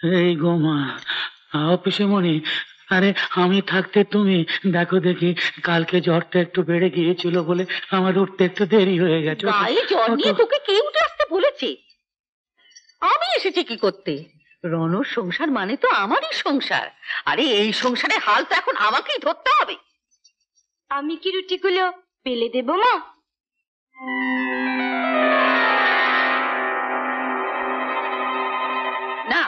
এই গো মা, অফিসে মনি, আরে আমি থাকতে তুমি দেখো দেখি, কালকে জ্বরটা একটু বেড়ে গিয়েছিল বলে আমার উঠতে একটু দেরি হয়ে গেছে। গায়ে জ্বর নিয়ে তোকে কে উঠে আসতে বলেছে? আমি এসেছি কি করতে? রনর সংসার মানে তো আমারই সংসার। আরে এই সংসারের হাল তো এখন আমাকেই ধরতে হবে। আমি কি রুটিগুলো বেলে দেবো মা? না,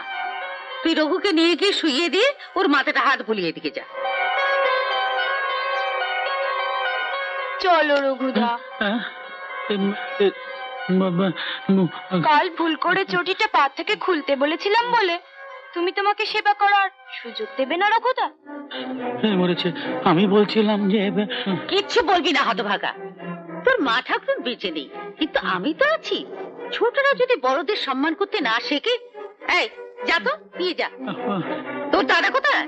তুই রঘুকে নিয়ে গিয়ে শুইয়ে দিয়ে ওর মাথাটা হাত বুলিয়ে দিকে যা। চলো রঘুদা। কাল ভুল করে চটিটা পা থেকে খুলতে বলেছিলাম বলে তুমি তোমাকে সেবা করার সুযোগ দেবে না রঘুদা? মরেছে, আমি বলছিলাম যে কিচ্ছু বলবি না হতভাগা। তোর মা ঠাকুর বেঁচে নেই, কিন্তু আমি তো আছি। ছোটরা যদি বড়দের সম্মান করতে না শেখে, এই যা তো নিয়ে যা। তোর দাদা কোথায়?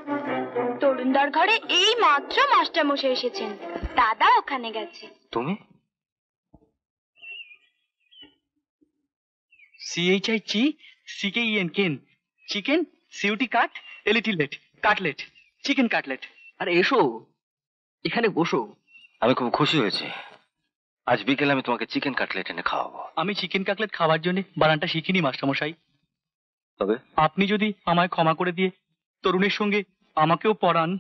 তরুণদার ঘরে এই মাত্র মাস্টার মশাই এসেছেন, দাদা ওখানে গেছে। তুমি CHICKEN কেন চিকেন সিউটি কাট এলিটিলেট কাটলেট চিকেন কাটলেট। আরে এসো এখানে বসো। আমি খুব খুশি হয়েছি, আজ বিকেলে আমি তোমাকে চিকেন কাটলেট এনে খাওয়াবো। আমি চিকেন কাটলেট খাওয়ার জন্য বানানটা শিখিনি মাস্টারমশাই। তবে আপনি যদি আমায় ক্ষমা করে দিয়ে তরুণের সঙ্গে আমাকেও পড়ান।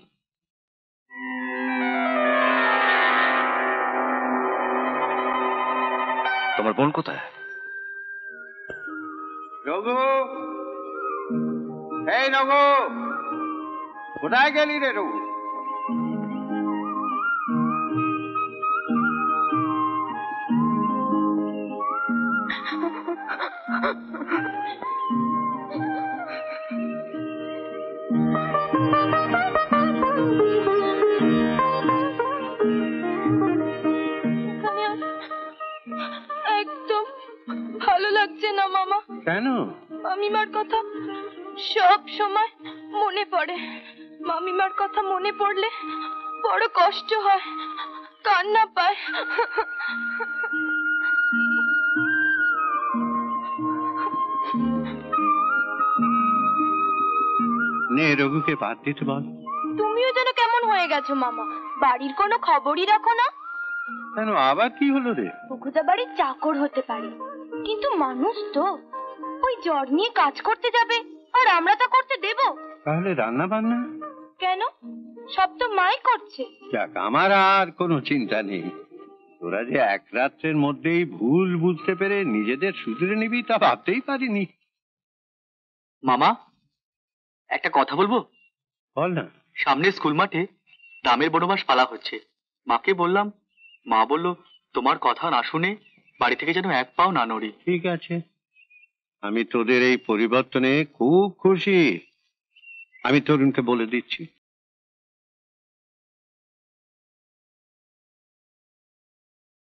তোমার বোন কোথায়? রঘু, এই রঘু, কোথায় গেলি রে রঘু? একদম ভালো লাগছে না মামা। কেন? মামিমার কথা সব সময় মনে পড়ে। মামিমার কথা মনে পড়লে বড় কষ্ট হয়, কান্না পায়। নে রঘুকে বাদ দিতে বল। তুমিও যেন কেমন হয়ে গেছো মামা, বাড়ির কোনো খবরই রাখো না। কেন, আবার কি হলো রে? বকুদা বাড়ির চাকর হতে পারে, কিন্তু মানুষ তো। ওই জ্বর নিয়ে কাজ করতে যাবে, আর আমরা তা করতে দেব? তাহলে রান্না বান্না কেন? সব তো মাই করছে। যাক, আমার আর কোনো চিন্তা নেই। তোরা যে এক রাত্রের মধ্যেই ভুল বুঝতে পেরে নিজেদের শুধরে নিবি তা ভাবতেই পারিনি। মামা, একটা কথা বলবো? বল না। সামনে স্কুল মাঠে রামের বনবাস পালা হচ্ছে। মাকে বললাম, মা বলল তোমার কথা না শুনে বাড়ি থেকে যেন এক পাও না নড়ি। ঠিক আছে, আমি তোদের এই পরিবর্তনে খুব খুশি। আমি তরুণকে বলে দিচ্ছি।